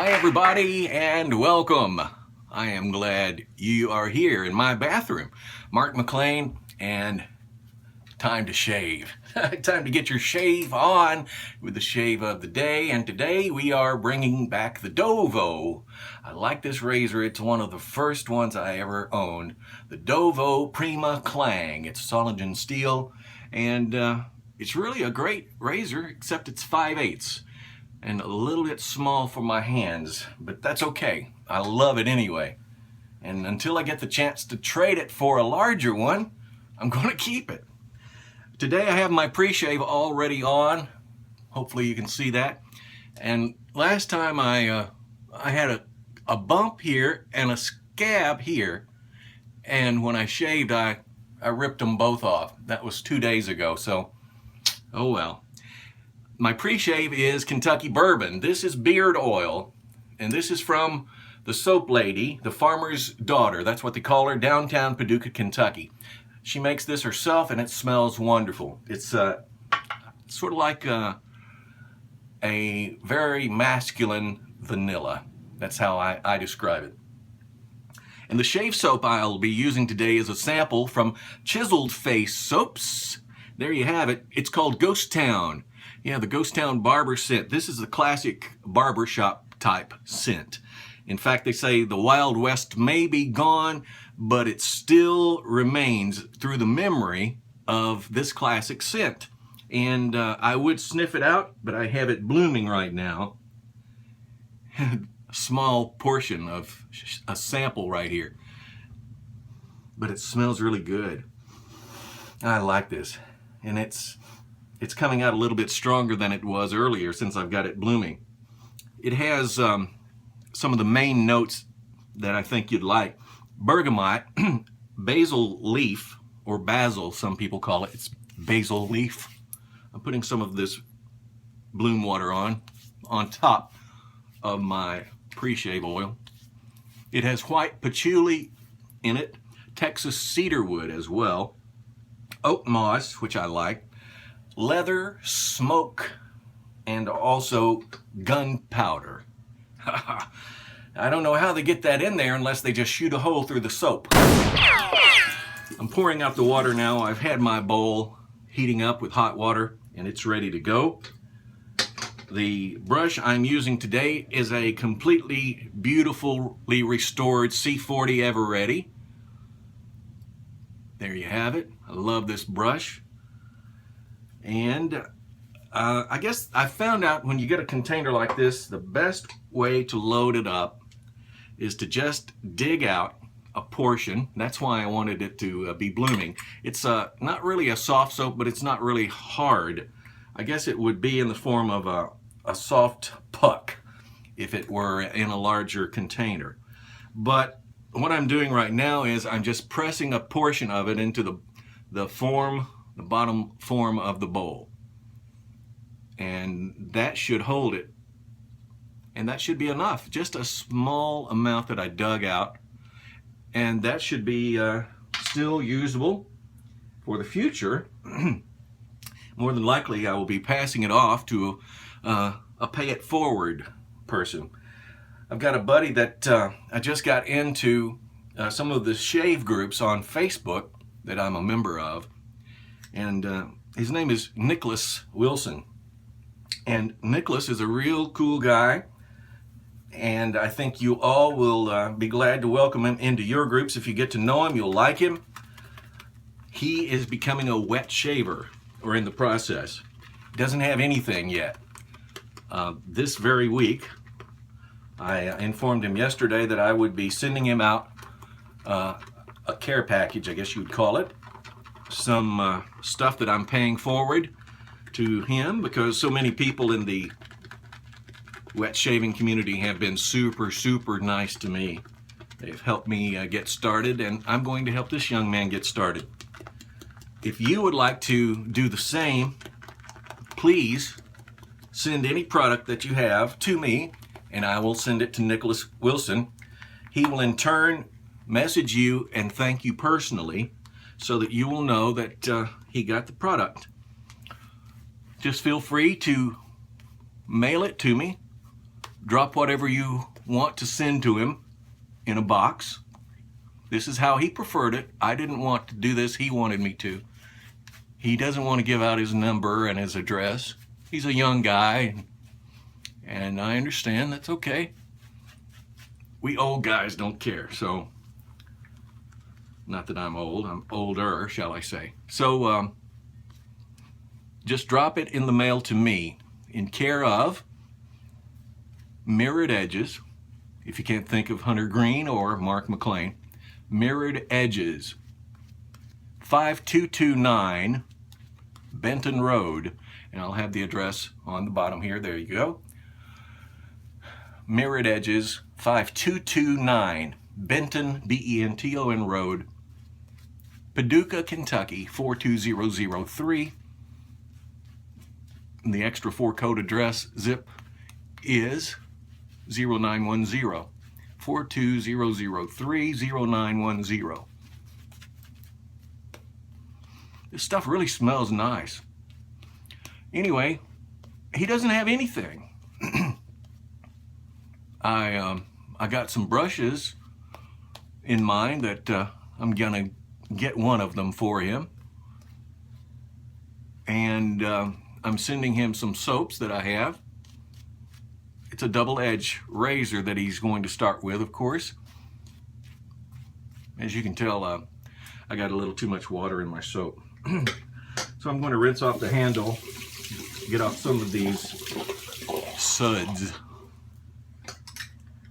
Hi everybody and welcome. I am glad you are here in my bathroom. Mark McClain, and time to shave. Time to get your shave on with the shave of the day, and today we are bringing back the Dovo. I like this razor. It's one of the first ones I ever owned. The Dovo Prima Clang. It's solid and steel, and it's really a great razor, except it's 5/8 and a little bit small for my hands, but that's okay. I love it anyway. And until I get the chance to trade it for a larger one, I'm going to keep it. Today I have my pre-shave already on. Hopefully you can see that. And last time I had a bump here and a scab here, and when I shaved I ripped them both off. That was 2 days ago, so oh well. My pre-shave is Kentucky bourbon. This is beard oil, and this is from the soap lady, the farmer's daughter. That's what they call her, downtown Paducah, Kentucky. She makes this herself, and it smells wonderful. It's sort of like a very masculine vanilla. That's how I describe it. And the shave soap I'll be using today is a sample from Chiseled Face Soaps. There you have it. It's called Ghost Town. Yeah, the Ghost Town Barber Scent. This is a classic barbershop type scent. In fact, they say the Wild West may be gone, but it still remains through the memory of this classic scent. And I would sniff it out, but I have it blooming right now. A small portion of a sample right here. But it smells really good. I like this. And it's coming out a little bit stronger than it was earlier since I've got it blooming. It has some of the main notes that I think you'd like. Bergamot, basil leaf, or basil some people call it. It's basil leaf. I'm putting some of this bloom water on top of my pre-shave oil. It has white patchouli in it, Texas cedarwood as well, oak moss, which I like, leather, smoke, and also gunpowder. I don't know how they get that in there unless they just shoot a hole through the soap. I'm pouring out the water now. I've had my bowl heating up with hot water, and it's ready to go. The brush I'm using today is a completely beautifully restored C40 Everready. There you have it. I love this brush. And I guess I found out when you get a container like this, the best way to load it up is to just dig out a portion. That's why I wanted it to be blooming. It's not really a soft soap, but it's not really hard. I guess it would be in the form of a soft puck if it were in a larger container. But what I'm doing right now is I'm just pressing a portion of it into the bottom form of the bowl. And that should hold it. And that should be enough. Just a small amount that I dug out. And that should be still usable for the future. More than likely I will be passing it off to a pay it forward person. I've got a buddy that I just got into some of the shave groups on Facebook that I'm a member of. And his name is Niklas Wilson. And Niklas is a real cool guy. And I think you all will be glad to welcome him into your groups. If you get to know him, you'll like him. He is becoming a wet shaver, or in the process. Doesn't have anything yet. This very week, I informed him yesterday that I would be sending him out a care package, I guess you'd call it. Some stuff that I'm paying forward to him because so many people in the wet shaving community have been super, super nice to me. They've helped me get started, and I'm going to help this young man get started. If you would like to do the same, please send any product that you have to me, and I will send it to Niklas Wilson. He will in turn message you and thank you personally so that you will know that he got the product. Just feel free to mail it to me drop whatever you want to send to him in a box. This is how he preferred it. I didn't want to do this. He wanted me to. He doesn't want to give out his number and his address. He's a young guy, and I understand. That's okay. We old guys don't care, so not that I'm old. I'm older, shall I say. So just drop it in the mail to me in care of Mirrored Edges, if you can't think of Hunter Green or Mark McClain. Mirrored Edges, 5229 Benton Road, and I'll have the address on the bottom here. There you go. Mirrored Edges, 5229 Benton, B-E-N-T-O-N Road, Paducah, Kentucky, 42003. And the extra 4-code address zip is 0910. 42003-0910. This stuff really smells nice. Anyway, he doesn't have anything. I got some brushes in mind that I'm gonna get one of them for him, and I'm sending him some soaps that I have. It's a double-edged razor that he's going to start with, of course. As you can tell, I got a little too much water in my soap. So I'm going to rinse off the handle, get off some of these suds.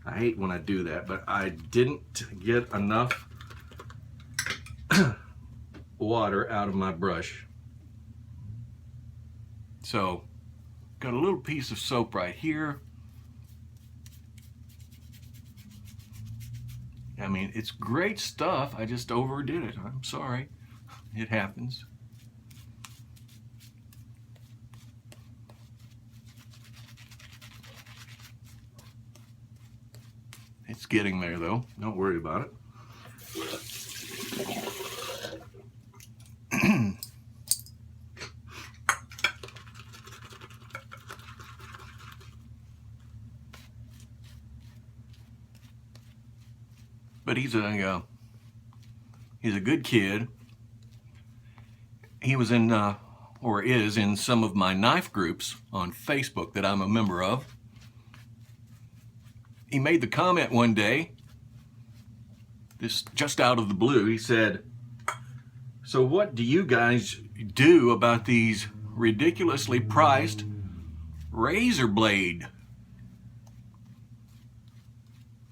I hate when I do that, but I didn't get enough water out of my brush. So, got a little piece of soap right here. I mean, it's great stuff. I just overdid it. I'm sorry. It happens. It's getting there, though. Don't worry about it. But he's a good kid. He was in, or is in, some of my knife groups on Facebook that I'm a member of. He made the comment one day, this just out of the blue. He said, "So what do you guys do about these ridiculously priced razor blade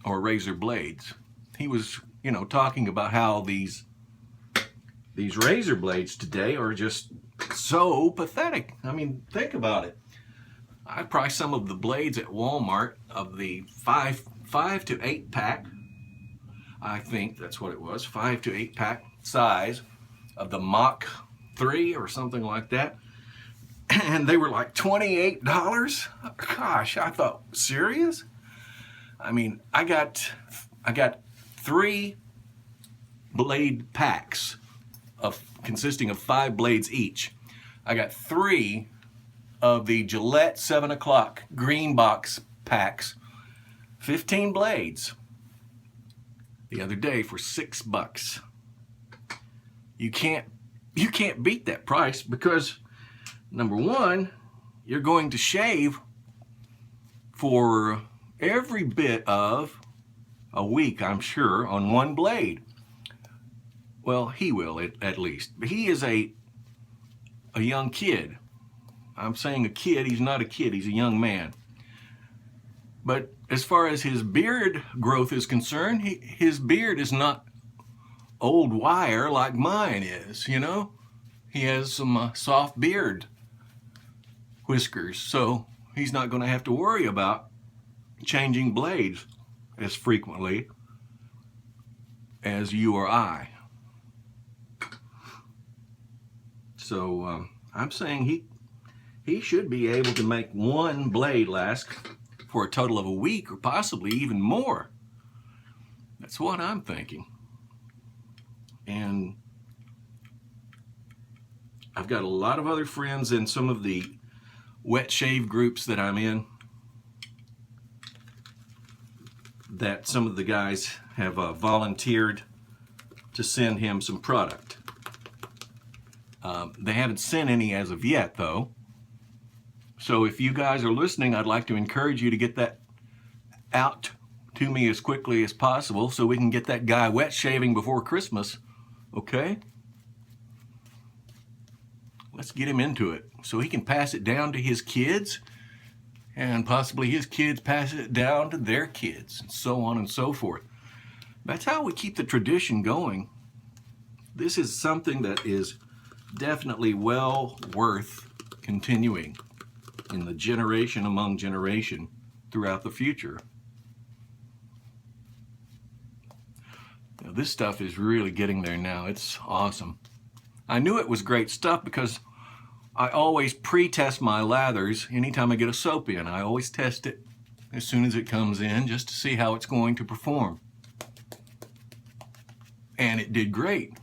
or razor blades?" He was, talking about how these razor blades today are just so pathetic. I mean, think about it. I priced some of the blades at Walmart of the 5 to 8 pack. I think that's what it was, 5 to 8 pack size of the Mach 3 or something like that. And they were like $28. Gosh, I thought, serious? I mean, I got 3 blade packs consisting of 5 blades each. I got 3 of the Gillette 7 o'clock green box packs, 15 blades, the other day for $6. You can't beat that price because, number one, you're going to shave for every bit of a week, I'm sure, on one blade. Well, he will at least. But he is a young kid. I'm saying a kid. He's not a kid. He's a young man. But as far as his beard growth is concerned, his beard is not old wire like mine is, He has some soft beard whiskers, so he's not going to have to worry about changing blades as frequently as you or I. So I'm saying he should be able to make one blade last for a total of a week or possibly even more. That's what I'm thinking. And I've got a lot of other friends in some of the wet shave groups that I'm in. that some of the guys have volunteered to send him some product. They haven't sent any as of yet, though. So if you guys are listening, I'd like to encourage you to get that out to me as quickly as possible so we can get that guy wet shaving before Christmas, okay? Let's get him into it so he can pass it down to his kids, and possibly his kids pass it down to their kids, and so on and so forth. That's how we keep the tradition going. This is something that is definitely well worth continuing in the generation among generation throughout the future. Now, this stuff is really getting there now. It's awesome. I knew it was great stuff because I always pre-test my lathers anytime I get a soap in. I always test it as soon as it comes in just to see how it's going to perform. And it did great.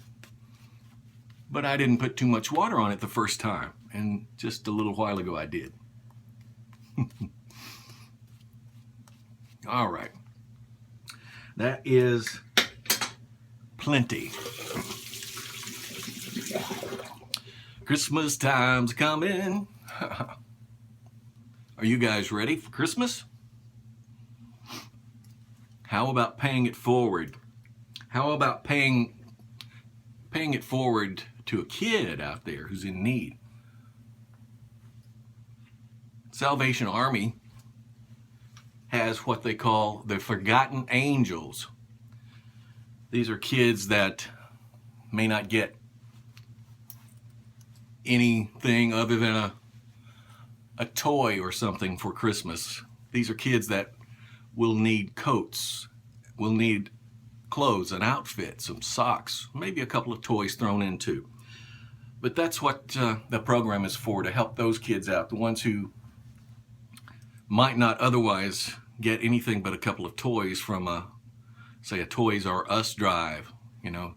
But I didn't put too much water on it the first time, and just a little while ago I did. All right. That is plenty. Christmas time's coming. Are you guys ready for Christmas? How about paying it forward? How about paying it forward to a kid out there who's in need? Salvation Army has what they call the Forgotten Angels. These are kids that may not get anything other than a toy or something for Christmas. These are kids that will need coats, will need clothes, an outfit, some socks, maybe a couple of toys thrown in too. But that's what the program is for, to help those kids out, the ones who might not otherwise get anything but a couple of toys from say a Toys R Us drive. You know,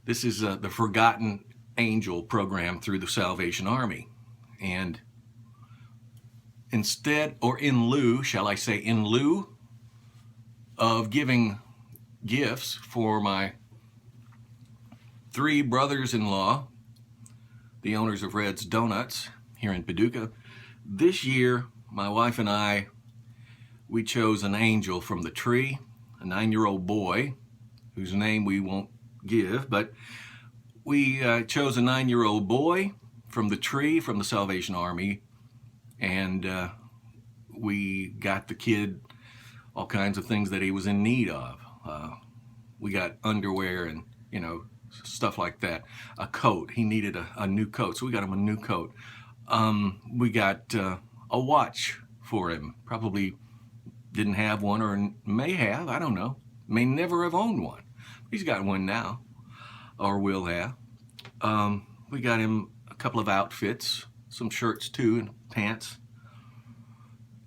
this is the Forgotten Angel program through the Salvation Army. And instead, or in lieu, shall I say, in lieu of giving gifts for my 3 brothers-in-law, the owners of Red's Donuts here in Paducah, this year my wife and I, we chose an angel from the tree, a 9-year-old boy whose name we won't give, but we chose a 9-year-old boy from the tree from the Salvation Army, and we got the kid all kinds of things that he was in need of. We got underwear and, you know, stuff like that. A coat. He needed a new coat, so we got him a new coat. We got a watch for him. Probably didn't have one, or may have, I don't know. May never have owned one. He's got one now, or will have. We got him a couple of outfits, some shirts too, and pants,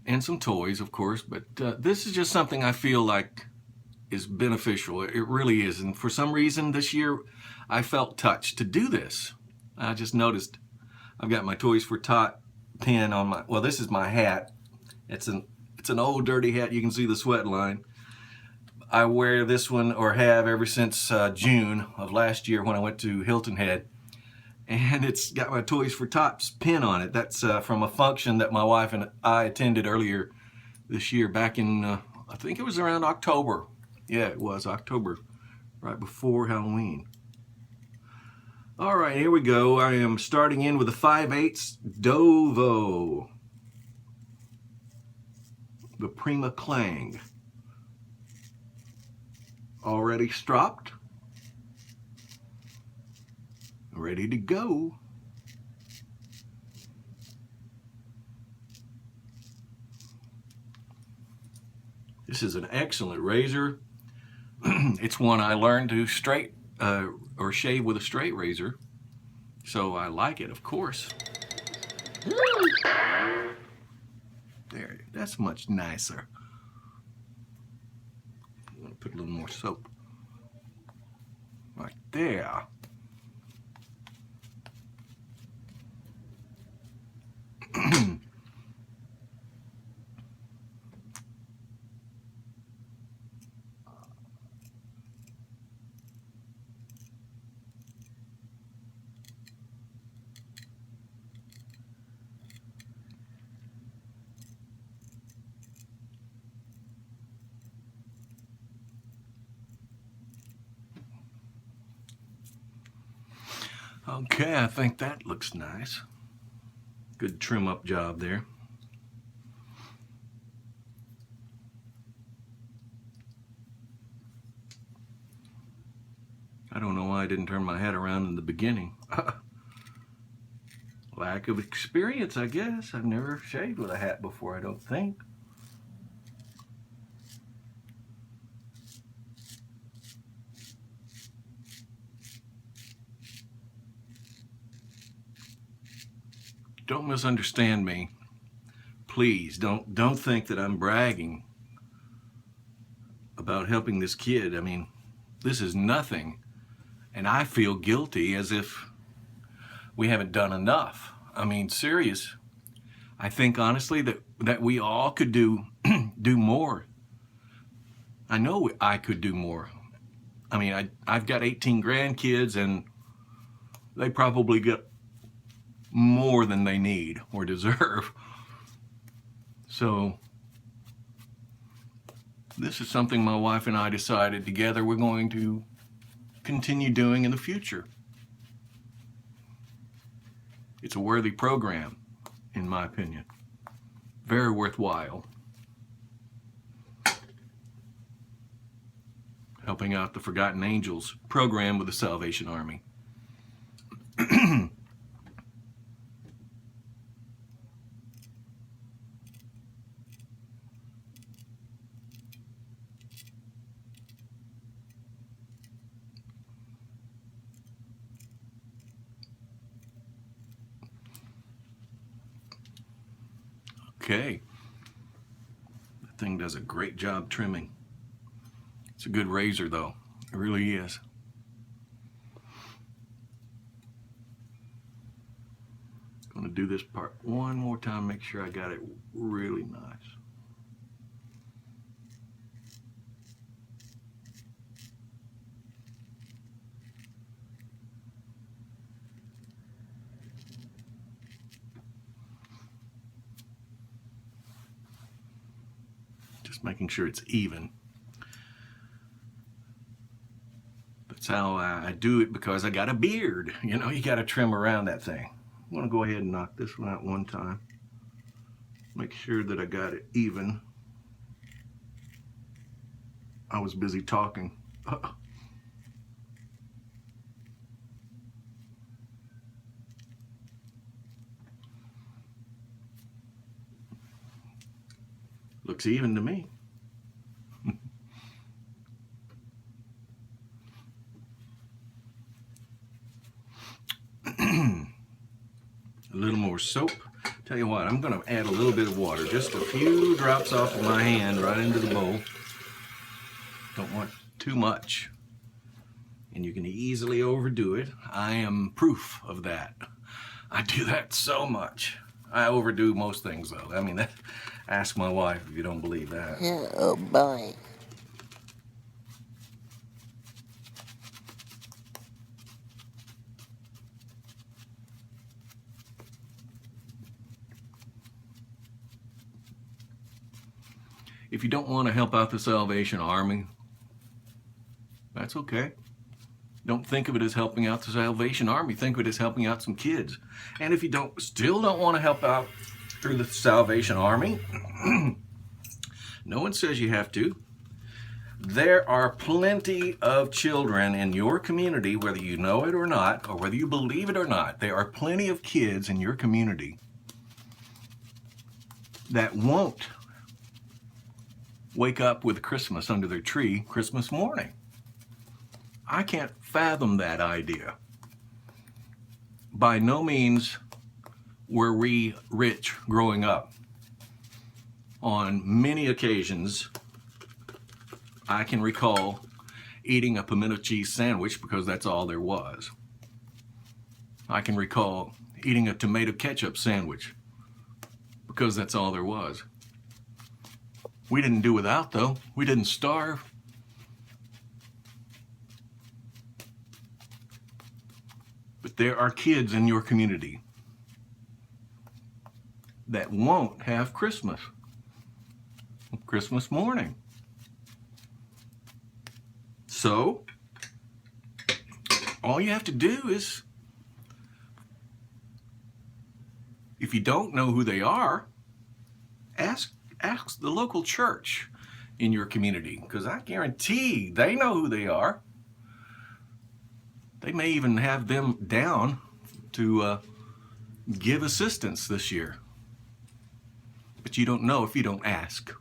and some toys, of course. But this is just something I feel like is beneficial. It really is. And for some reason this year, I felt touched to do this. I just noticed I've got my Toys for Tot pin on my, well, this is my hat. It's an old dirty hat. You can see the sweat line. I wear this one, or have ever since June of last year when I went to Hilton Head. And it's got my Toys for Tots pin on it. That's from a function that my wife and I attended earlier this year, back in, I think it was around October. Yeah, it was October, right before Halloween. All right, here we go. I am starting in with a 5/8 Dovo, the Prima Clang. Already stropped, ready to go. This is an excellent razor. It's one I learned to straight or shave with a straight razor, so I like it, of course. There, that's much nicer. I'm gonna put a little more soap right there. Okay, I think that looks nice. Good trim up job there. I don't know why I didn't turn my head around in the beginning. Lack of experience, I guess. I've never shaved with a hat before, I don't think. Don't misunderstand me. Please, don't think that I'm bragging about helping this kid. I mean, this is nothing. And I feel guilty as if we haven't done enough. I mean, serious. I think honestly that we all could do more. I know I could do more. I mean, I've got 18 grandkids, and they probably get more than they need or deserve. So this is something my wife and I decided together we're going to continue doing in the future. It's a worthy program, in my opinion. Very worthwhile. Helping out the Forgotten Angels program with the Salvation Army. Okay. That thing does a great job trimming. It's a good razor, though. It really is. I'm going to do this part one more time, make sure I got it really nice. Just making sure it's even. That's how I do it, because I got a beard. You know, you got to trim around that thing. I'm going to go ahead and knock this one out one time. Make sure that I got it even. I was busy talking. Looks even to me. A little more soap. Tell you what, I'm going to add a little bit of water, just a few drops off of my hand right into the bowl. Don't want too much. And you can easily overdo it. I am proof of that. I do that so much. I overdo most things, though. I mean, ask my wife if you don't believe that. Oh boy. If you don't want to help out the Salvation Army, that's okay. Don't think of it as helping out the Salvation Army. Think of it as helping out some kids. And if you still don't want to help out through the Salvation Army, no one says you have to. There are plenty of children in your community, whether you know it or not, or whether you believe it or not. There are plenty of kids in your community that won't wake up with Christmas under their tree Christmas morning. I can't fathom that idea. By no means were we rich growing up. On many occasions, I can recall eating a pimento cheese sandwich because that's all there was. I can recall eating a tomato ketchup sandwich because that's all there was. We didn't do without, though. We didn't starve. But there are kids in your community that won't have Christmas morning. So, all you have to do is If you don't know who they are, ask the local church in your community, because I guarantee they know who they are. They may even have them down to give assistance this year. But you don't know if you don't ask.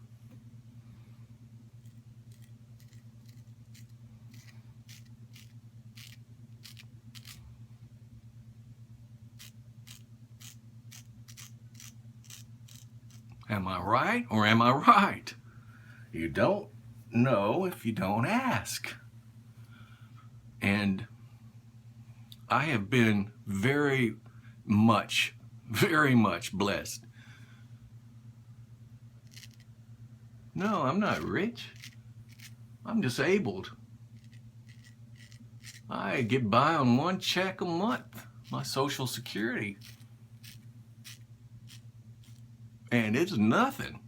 Am I right or am I right? You don't know if you don't ask. And I have been very much blessed. No, I'm not rich. I'm disabled. I get by on one check a month, my Social Security. And it's nothing.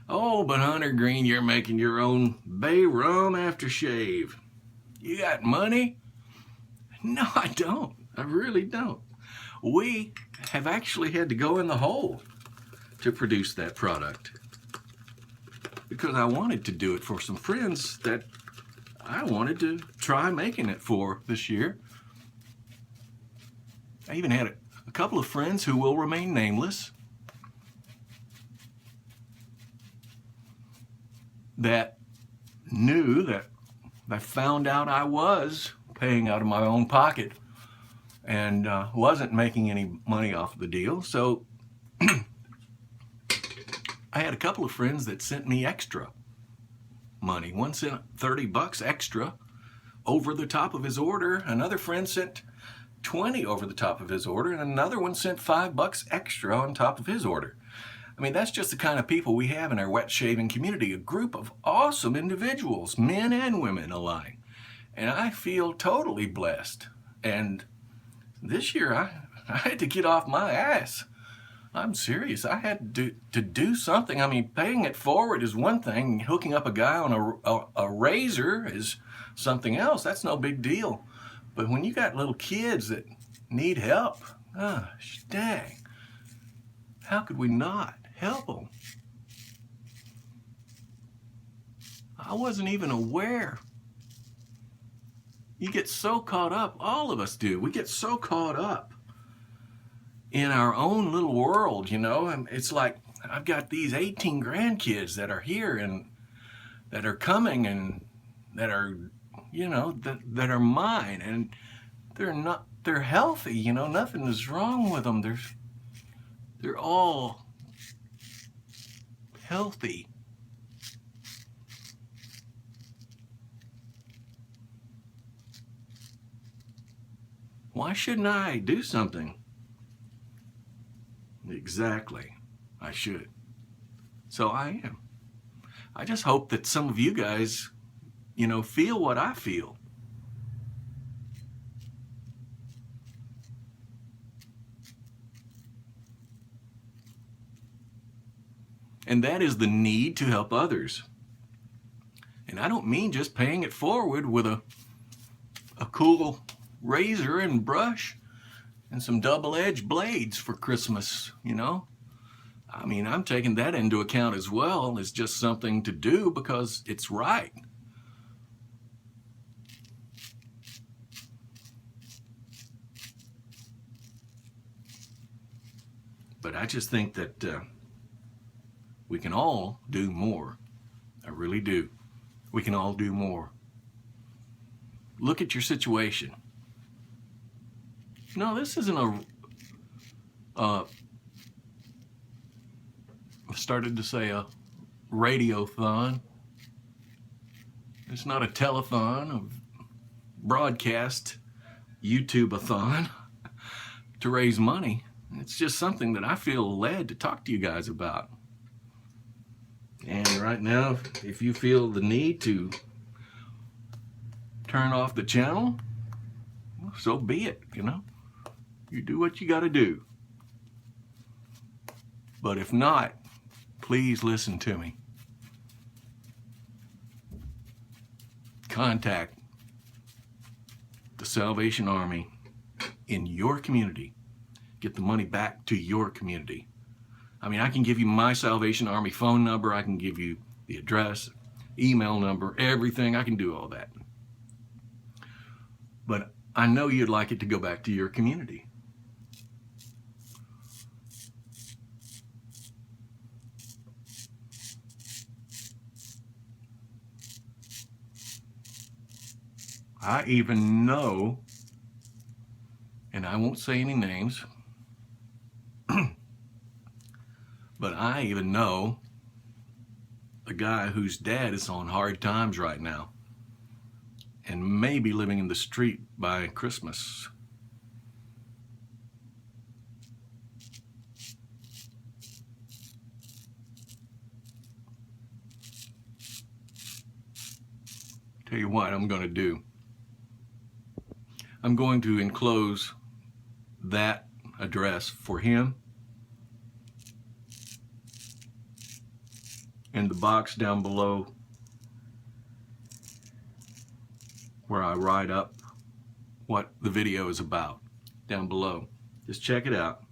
Oh, but Hunter Green, you're making your own bay rum aftershave. You got money? No, I don't. I really don't. We have actually had to go in the hole to produce that product, because I wanted to do it for some friends that I wanted to try making it for this year. I even had a couple of friends who will remain nameless that knew that I found out I was paying out of my own pocket and wasn't making any money off the deal. So I had a couple of friends that sent me extra money. One sent $30 extra over the top of his order. Another friend sent $20 over the top of his order, and another one sent $5 extra on top of his order. I mean, that's just the kind of people we have in our wet shaving community, a group of awesome individuals, men and women alike. And I feel totally blessed. And this year, I had to get off my ass. I'm serious. I had to do something. I mean, paying it forward is one thing. Hooking up a guy on a razor is something else. That's no big deal. But when you got little kids that need help, gosh dang, how could we not help them? I wasn't even aware. You get so caught up, all of us do. We get so caught up in our own little world, you know. And it's like, I've got these 18 grandkids that are here and that are coming and that are, you know, that are mine, and they're healthy, you know, nothing is wrong with them. They're all healthy. Why shouldn't I do something? Exactly. I should. So I am. I just hope that some of you guys, you know, feel what I feel. And that is the need to help others. And I don't mean just paying it forward with a cool razor and brush and some double-edged blades for Christmas, you know. I mean, I'm taking that into account as well as just something to do because it's right. But I just think that we can all do more. I really do. We can all do more. Look at your situation. No, this isn't I started to say a radiothon. It's not a telethon, a broadcast YouTube-a-thon to raise money. It's just something that I feel led to talk to you guys about. And right now, if you feel the need to turn off the channel, so be it, you know. You do what you got to do. But if not, please listen to me. Contact Salvation Army in your community. Get the money back to your community. I mean, I can give you my Salvation Army phone number. I can give you the address, email number, everything. I can do all that. But I know you'd like it to go back to your community. I even know, and I won't say any names, but I even know a guy whose dad is on hard times right now and may be living in the street by Christmas. Tell you what I'm going to do. I'm going to enclose that address for him in the box down below where I write up what the video is about down below. Just check it out.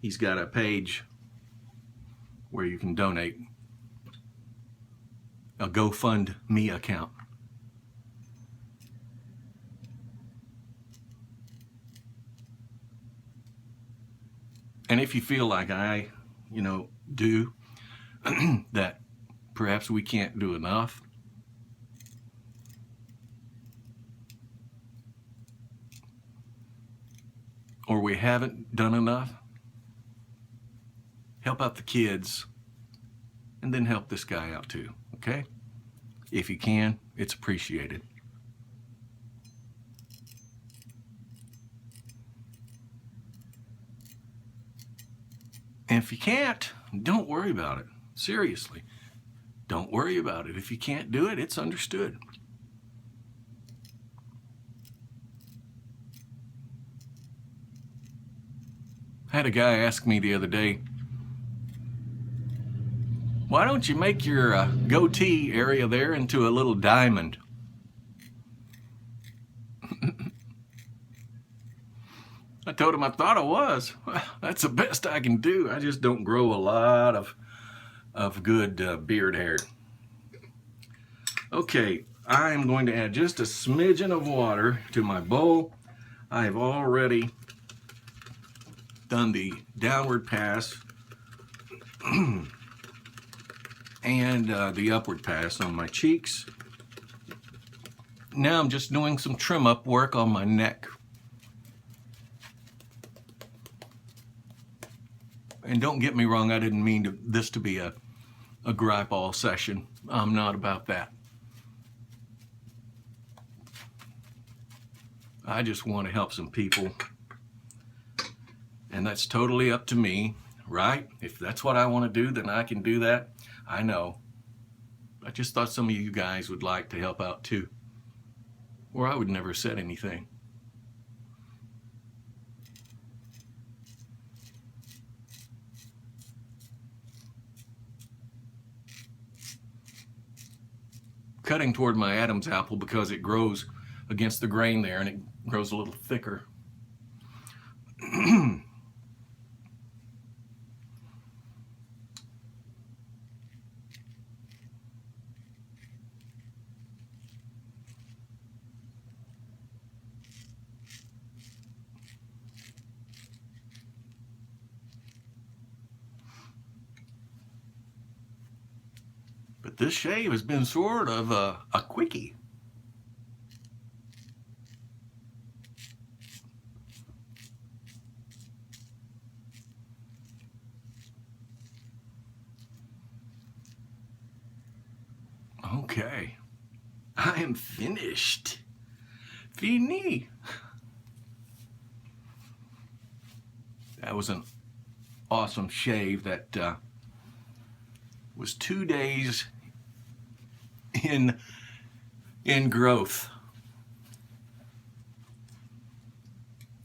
He's got a page where you can donate, a GoFundMe account. And if you feel like I, do, that perhaps we can't do enough, or we haven't done enough, help out the kids and then help this guy out too, okay? If you can, it's appreciated. And if you can't, don't worry about it. Seriously, don't worry about it. If you can't do it, it's understood. I had a guy ask me the other day, why don't you make your goatee area there into a little diamond? I told him I thought I was. Well, that's the best I can do. I just don't grow a lot of good beard hair. Okay, I am going to add just a smidgen of water to my bowl. I have already done the downward pass and the upward pass on my cheeks. Now I'm just doing some trim up work on my neck. And don't get me wrong, I didn't mean this to be a gripe all session. I'm not about that. I just want to help some people. And that's totally up to me, right? If that's what I want to do, then I can do that. I know. I just thought some of you guys would like to help out too. Or I would never have said anything. Cutting toward my Adam's apple because it grows against the grain there and it grows a little thicker. But this shave has been sort of a quickie. Okay, I am finished. Fini. That was an awesome shave that was 2 days in growth.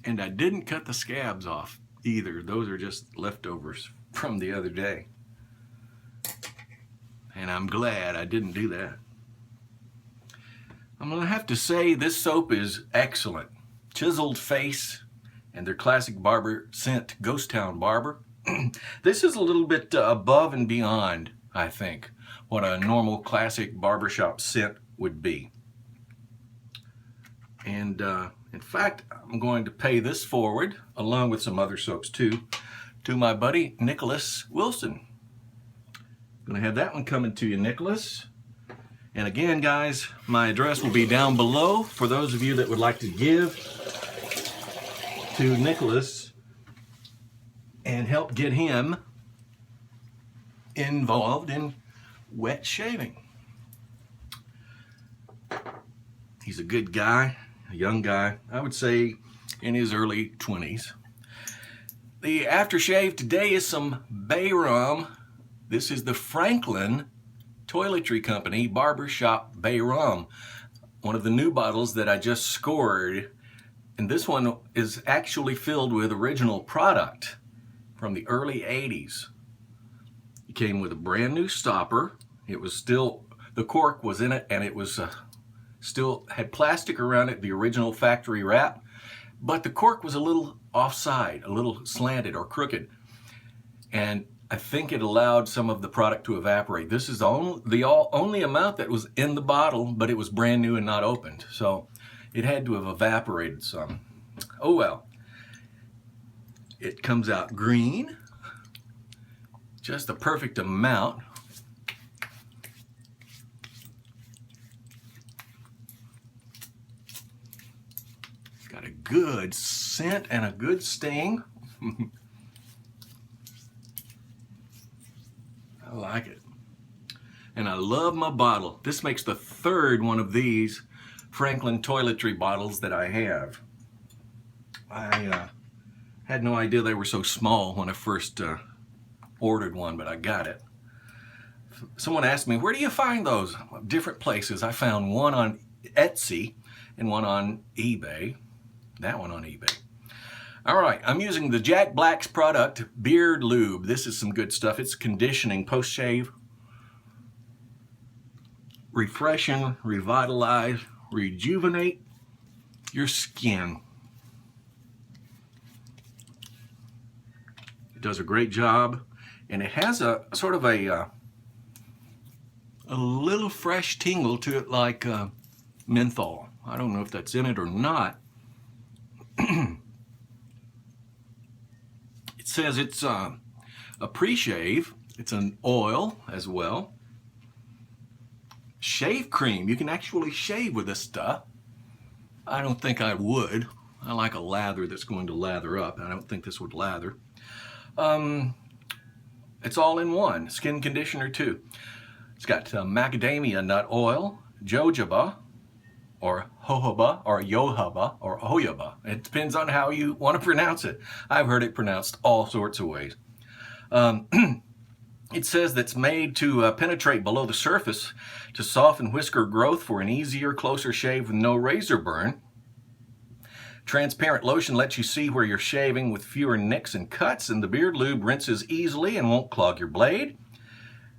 And I didn't cut the scabs off either. Those are just leftovers from the other day. And I'm glad I didn't do that. I'm going to have to say this soap is excellent. Chiseled Face and their classic barber scent, Ghost Town Barber. This is a little bit above and beyond, I think, what a normal classic barbershop scent would be. And in fact, I'm going to pay this forward, along with some other soaps too, to my buddy Niklas Wilson. I'm going to have that one coming to you, Niklas. And again, guys, my address will be down below for those of you that would like to give to Niklas and help get him involved in wet shaving. He's a good guy, a young guy, I would say in his early 20s. The aftershave today is some Bay Rum. This is the Franklin Toiletry Company Barbershop Bay Rum, one of the new bottles that I just scored. And this one is actually filled with original product from the early 80s. It came with a brand new stopper. It was still, the cork was in it, and it was still had plastic around it, the original factory wrap, but the cork was a little offside, a little slanted or crooked. And I think it allowed some of the product to evaporate. This is the only amount that was in the bottle, but it was brand new and not opened. So it had to have evaporated some. Oh well. It comes out green, just the perfect amount. It's got a good scent and a good sting. I like it. And I love my bottle. This makes the third one of these Franklin toiletry bottles that I have. I had no idea they were so small when I first ordered one, but I got it. Someone asked me, where do you find those? Different places. I found one on Etsy and one on eBay. That one on eBay. All right, I'm using the Jack Black's product, Beard Lube. This is some good stuff. It's conditioning post-shave. Refreshing, revitalize, rejuvenate your skin. It does a great job, and it has a sort of a little fresh tingle to it, like menthol. I don't know if that's in it or not. It says it's a pre-shave. It's an oil as well. Shave cream. You can actually shave with this stuff. I don't think I would. I like a lather that's going to lather up. I don't think this would lather. It's all in one. Skin conditioner too. It's got macadamia nut oil, jojoba, or jojoba, or yohaba, or hoyaba. It depends on how you want to pronounce it. I've heard it pronounced all sorts of ways. It says that's made to penetrate below the surface to soften whisker growth for an easier, closer shave with no razor burn. Transparent lotion lets you see where you're shaving with fewer nicks and cuts, and the Beard Lube rinses easily and won't clog your blade.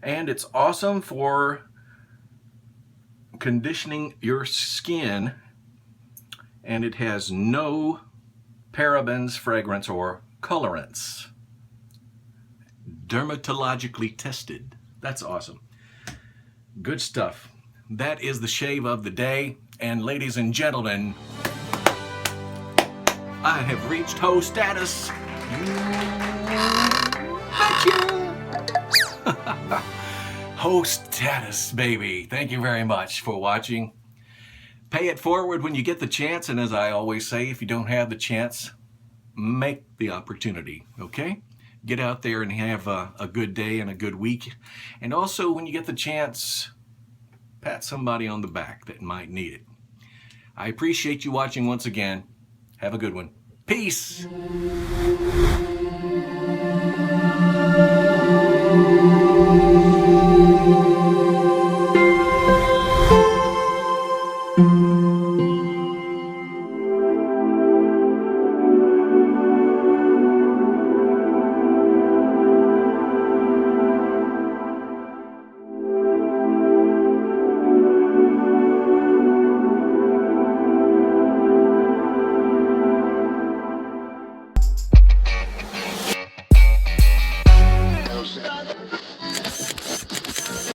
And it's awesome for conditioning your skin, and it has no parabens, fragrance, or colorants. Dermatologically tested. That's awesome. Good stuff. That is the shave of the day, and ladies and gentlemen, I have reached hoe status. Hoe status, baby. Thank you very much for watching. Pay it forward when you get the chance, and as I always say, if you don't have the chance, make the opportunity, okay? Get out there and have a good day and a good week. And also, when you get the chance, pat somebody on the back that might need it. I appreciate you watching once again. Have a good one. Peace.